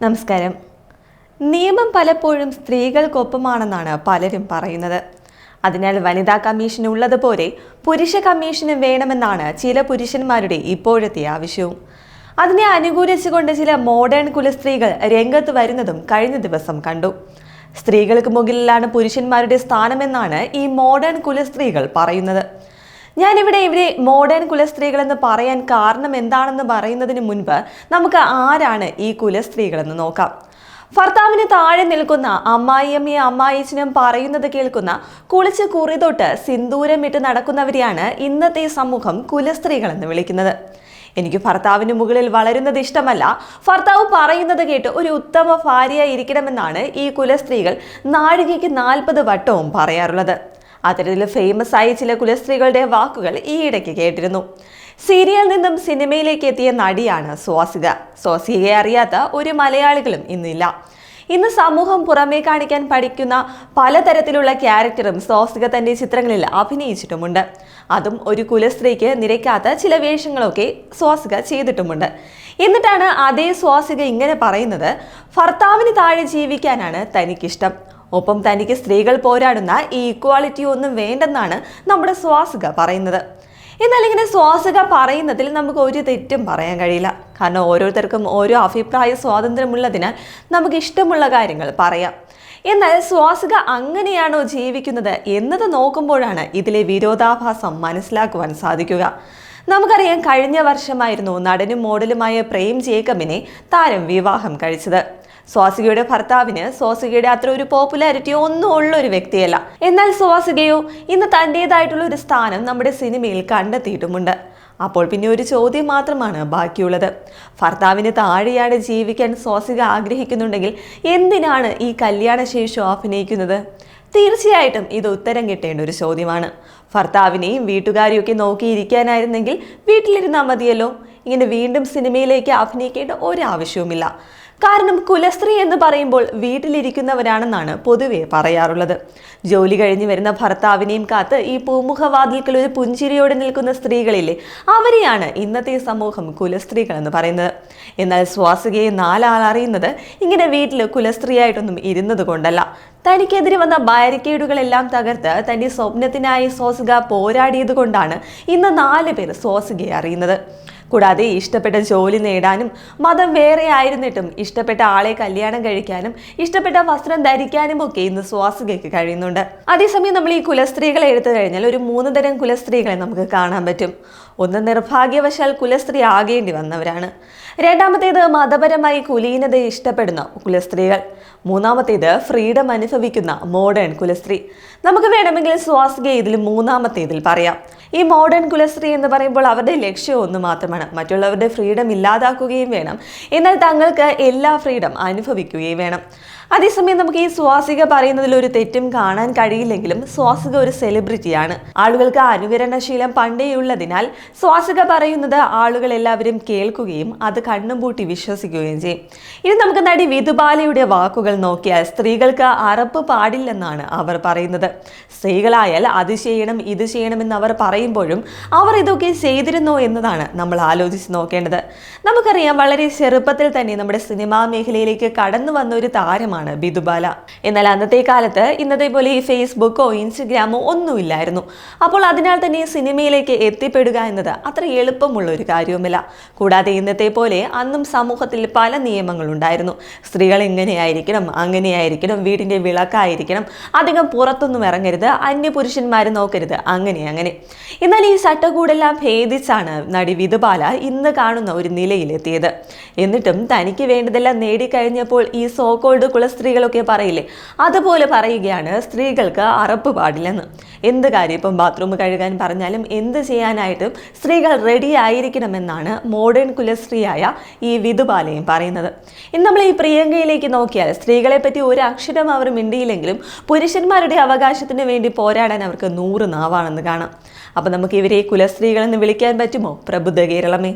നമസ്കാരം. നിയമം പലപ്പോഴും സ്ത്രീകൾക്കൊപ്പമാണെന്നാണ് പലരും പറയുന്നത്. അതിനാൽ വനിതാ കമ്മീഷൻ ഉള്ളതുപോലെ പുരുഷ കമ്മീഷനും വേണമെന്നാണ് ചില പുരുഷന്മാരുടെ ഇപ്പോഴത്തെ ആവശ്യവും. അതിനെ അനുകൂലിച്ചുകൊണ്ട് ചില മോഡേൺ കുലസ്ത്രീകൾ രംഗത്ത് വരുന്നതും കഴിഞ്ഞ ദിവസം കണ്ടു. സ്ത്രീകൾക്ക് മുകളിലാണ് പുരുഷന്മാരുടെ സ്ഥാനമെന്നാണ് ഈ മോഡേൺ കുലസ്ത്രീകൾ പറയുന്നത്. ഞാനിവിടെ ഇവരെ മോഡേൺ കുലസ്ത്രീകളെന്ന് പറയാൻ കാരണം എന്താണെന്ന് പറയുന്നതിന് മുൻപ് നമുക്ക് ആരാണ് ഈ കുലസ്ത്രീകളെന്ന് നോക്കാം. ഭർത്താവിന് താഴെ നിൽക്കുന്ന അമ്മായിയമ്മയും അമ്മായിച്ചനും പറയുന്നത് കേൾക്കുന്ന കുളിച്ച് കുറി തൊട്ട് സിന്ദൂരമിട്ട് നടക്കുന്നവരെയാണ് ഇന്നത്തെ സമൂഹം കുലസ്ത്രീകളെന്ന് വിളിക്കുന്നത്. എനിക്ക് ഭർത്താവിന് മുകളിൽ വളരുന്നത് ഇഷ്ടമല്ല, ഭർത്താവ് പറയുന്നത് കേട്ട് ഒരു ഉത്തമ ഭാര്യയായി ഇരിക്കണമെന്നാണ് ഈ കുലസ്ത്രീകൾ നാഴികയ്ക്ക് 40 വട്ടവും പറയാറുള്ളത്. അത്തരത്തിൽ ഫേമസ് ആയ ചില കുലസ്ത്രീകളുടെ വാക്കുകൾ ഈയിടയ്ക്ക് കേട്ടിരുന്നു. സീരിയലിൽ നിന്നും സിനിമയിലേക്ക് എത്തിയ നടിയാണ് സ്വാസിക. സ്വാസികയെ അറിയാത്ത ഒരു മലയാളികളും ഇന്നില്ല. ഇന്ന് സമൂഹം പുറമേ കാണിക്കാൻ പഠിക്കുന്ന പലതരത്തിലുള്ള ക്യാരക്ടറും സ്വാസിക തന്റെ ചിത്രങ്ങളിൽ അഭിനയിച്ചിട്ടുമുണ്ട്. അതും ഒരു കുലസ്ത്രീക്ക് നിരക്കാത്ത ചില വേഷങ്ങളൊക്കെ സ്വാസിക ചെയ്തിട്ടുമുണ്ട്. എന്നിട്ടാണ് അതേ സ്വാസിക ഇങ്ങനെ പറയുന്നത്, ഭർത്താവിന് താഴെ ജീവിക്കാനാണ് തനിക്കിഷ്ടം, ഒപ്പം തനിക്ക് സ്ത്രീകൾ പോരാടുന്ന ഈ ഇക്വാളിറ്റി ഒന്നും വേണ്ടെന്നാണ് നമ്മുടെ സ്വാസിക പറയുന്നത്. എന്നാൽ ഇങ്ങനെ സ്വാസിക പറയുന്നതിൽ നമുക്ക് ഒരു തെറ്റും പറയാൻ കഴിയില്ല. കാരണം ഓരോരുത്തർക്കും ഓരോ അഭിപ്രായ സ്വാതന്ത്ര്യമുള്ളതിനാൽ നമുക്ക് ഇഷ്ടമുള്ള കാര്യങ്ങൾ പറയാം. എന്നാൽ സ്വാസിക അങ്ങനെയാണോ ജീവിക്കുന്നത് എന്നത് നോക്കുമ്പോഴാണ് ഇതിലെ വിരോധാഭാസം മനസ്സിലാക്കുവാൻ സാധിക്കുക. നമുക്കറിയാം, കഴിഞ്ഞ വർഷമായിരുന്നു നടനും മോഡലുമായ പ്രേം ജേക്കബിനെ താരം വിവാഹം കഴിച്ചത്. സ്വാസികയുടെ ഭർത്താവിന് സ്വാസികയുടെ അത്ര ഒരു പോപ്പുലാരിറ്റി ഒന്നും ഉള്ള ഒരു വ്യക്തിയല്ല. എന്നാൽ സ്വാസികയോ ഇന്ന് തൻ്റെതായിട്ടുള്ള ഒരു സ്ഥാനം നമ്മുടെ സിനിമയിൽ കണ്ടെത്തിയിട്ടുമുണ്ട്. അപ്പോൾ പിന്നെ ഒരു ചോദ്യം മാത്രമാണ് ബാക്കിയുള്ളത്. ഭർത്താവിന് താഴെയാണ് ജീവിക്കാൻ സ്വാസിക ആഗ്രഹിക്കുന്നുണ്ടെങ്കിൽ എന്തിനാണ് ഈ കല്യാണശേഷം അഭിനയിക്കുന്നത്? തീർച്ചയായിട്ടും ഇത് ഉത്തരം കിട്ടേണ്ട ഒരു ചോദ്യമാണ്. ഭർത്താവിനെയും വീട്ടുകാരെയൊക്കെ നോക്കിയിരിക്കാനായിരുന്നെങ്കിൽ വീട്ടിലിരുന്നാൽ മതിയല്ലോ. ഇങ്ങനെ വീണ്ടും സിനിമയിലേക്ക് അഭിനയിക്കേണ്ട ഒരാവശ്യവുമില്ല. കാരണം കുലസ്ത്രീ എന്ന് പറയുമ്പോൾ വീട്ടിലിരിക്കുന്നവരാണെന്നാണ് പൊതുവെ പറയാറുള്ളത്. ജോലി കഴിഞ്ഞ് വരുന്ന ഭർത്താവിനെയും കാത്ത് ഈ പൂമുഖവാതിൽക്കൽ ഒരു പുഞ്ചിരിയോടെ നിൽക്കുന്ന സ്ത്രീകളില്ലേ, അവരെയാണ് ഇന്നത്തെ സമൂഹം കുലസ്ത്രീകൾ എന്ന് പറയുന്നത്. എന്നാൽ സ്വാസികയെ 4 ആൾ അറിയുന്നത് ഇങ്ങനെ വീട്ടിൽ കുലസ്ത്രീയായിട്ടൊന്നും ഇരുന്നത് കൊണ്ടല്ല. തനിക്കെതിരെ വന്ന ബാരിക്കേഡുകളെല്ലാം തകർത്ത് തന്റെ സ്വപ്നത്തിനായി സ്വാസിക പോരാടിയത് കൊണ്ടാണ് ഇന്ന് 4 പേർ സ്വാസികയെ അറിയുന്നത്. കൂടാതെ ഇഷ്ടപ്പെട്ട ജോലി നേടാനും മതം വേറെ ആയിരുന്നിട്ടും ഇഷ്ടപ്പെട്ട ആളെ കല്യാണം കഴിക്കാനും ഇഷ്ടപ്പെട്ട വസ്ത്രം ധരിക്കാനും ഒക്കെ ഇന്ന് സ്വാസികയ്ക്ക് കഴിയുന്നുണ്ട്. അതേസമയം നമ്മൾ ഈ കുലസ്ത്രീകളെ എടുത്തു കഴിഞ്ഞാൽ ഒരു 3 തരം കുലസ്ത്രീകളെ നമുക്ക് കാണാൻ പറ്റും. ഒന്ന്, നിർഭാഗ്യവശാൽ കുലസ്ത്രീ ആകേണ്ടി വന്നവരാണ്. രണ്ടാമത്തേത് മതപരമായി കുലീനത ഇഷ്ടപ്പെടുന്ന കുലസ്ത്രീകൾ. മൂന്നാമത്തേത് ഫ്രീഡം അനുഭവിക്കുന്ന മോഡേൺ കുലസ്ത്രീ. നമുക്ക് വേണമെങ്കിൽ സ്വാസികയെ ഇതിൽ മൂന്നാമത്തേതിൽ പറയാം. ഈ മോഡേൺ കുലസ്ത്രീ എന്ന് പറയുമ്പോൾ അവരുടെ ലക്ഷ്യം ഒന്ന് മാത്രമാണ്, മറ്റുള്ളവരുടെ ഫ്രീഡം ഇല്ലാതാക്കുകയും വേണം, എന്നാൽ തങ്ങൾക്ക് എല്ലാ ഫ്രീഡം അനുഭവിക്കുകയും വേണം. അതേസമയം നമുക്ക് ഈ സ്വാസിക പറയുന്നതിൽ ഒരു തെറ്റും കാണാൻ കഴിയില്ലെങ്കിലും സ്വാസിക ഒരു സെലിബ്രിറ്റിയാണ്. ആളുകൾക്ക് അനുകരണശീലം പണ്ടേയുള്ളതിനാൽ സ്വാസിക പറയുന്നത് ആളുകൾ എല്ലാവരും കേൾക്കുകയും അത് കണ്ണും പൂട്ടി വിശ്വസിക്കുകയും ചെയ്യും. ഇനി നമുക്ക് നടി വിധുബാലയുടെ വാക്കുകൾ നോക്കിയാൽ സ്ത്രീകൾക്ക് അറപ്പ് പാടില്ലെന്നാണ് അവർ പറയുന്നത്. സ്ത്രീകളായാൽ അത് ചെയ്യണം ഇത് ചെയ്യണമെന്ന് അവർ പറയുമ്പോഴും അവർ ഇതൊക്കെ ചെയ്തിരുന്നോ എന്നതാണ് നമ്മൾ ആലോചിച്ച് നോക്കേണ്ടത്. നമുക്കറിയാം, വളരെ ചെറുപ്പത്തിൽ തന്നെ നമ്മുടെ സിനിമാ മേഖലയിലേക്ക് കടന്നു വന്ന ഒരു താരമാണ് വിധുബാല. എന്നാൽ അന്നത്തെ കാലത്ത് ഇന്നത്തെ പോലെ ഈ ഫേസ്ബുക്കോ ഇൻസ്റ്റഗ്രാമോ ഒന്നുമില്ലായിരുന്നു. അപ്പോൾ അതിനാൽ തന്നെ സിനിമയിലേക്ക് എത്തിപ്പെടുക എന്നത് അത്ര എളുപ്പമുള്ള ഒരു കാര്യവുമില്ല. കൂടാതെ ഇന്നത്തെ പോലെ അന്നും സമൂഹത്തിൽ പല നിയമങ്ങളുണ്ടായിരുന്നു. സ്ത്രീകൾ എങ്ങനെയായിരിക്കണം, അങ്ങനെയായിരിക്കണം, വീടിന്റെ വിളക്കായിരിക്കണം, അധികം പുറത്തൊന്നും ഇറങ്ങരുത്, അന്യപുരുഷന്മാർ നോക്കരുത്, അങ്ങനെ. എന്നാൽ ഈ ചട്ടക്കൂടെല്ലാം ഭേദിച്ചാണ് നടി വിധുബാല ഇന്ന് കാണുന്ന ഒരു നിലയിലെത്തിയത്. എന്നിട്ടും തനിക്ക് വേണ്ടതെല്ലാം നേടിക്കഴിഞ്ഞപ്പോൾ ഈ സോകോൾഡ് കുലസ്ത്രീകളൊക്കെ പറയില്ലേ, അതുപോലെ പറയുകയാണ് സ്ത്രീകൾക്ക് അറപ്പ് പാടില്ലെന്ന്. എന്ത് കാര്യം ഇപ്പം ബാത്റൂം കഴുകാൻ പറഞ്ഞാലും എന്ത് ചെയ്യാനായിട്ടും സ്ത്രീകൾ റെഡി ആയിരിക്കണമെന്നാണ് മോഡേൺ കുലസ്ത്രീയായ ഈ വിധുബാലയും പറയുന്നത്. ഇന്ന് നമ്മൾ ഈ പ്രിയങ്കയിലേക്ക് നോക്കിയാൽ സ്ത്രീകളെ പറ്റി ഒരു അക്ഷരം അവർ മിണ്ടിയില്ലെങ്കിലും പുരുഷന്മാരുടെ അവകാശത്തിന് വേണ്ടി പോരാടാൻ അവർക്ക് 100 നാവാണെന്ന് കാണാം. അപ്പം നമുക്ക് ഇവരെ കുലസ്ത്രീകളെന്ന് വിളിക്കാൻ പറ്റുമോ? പ്രബുദ്ധ കേരളമേ.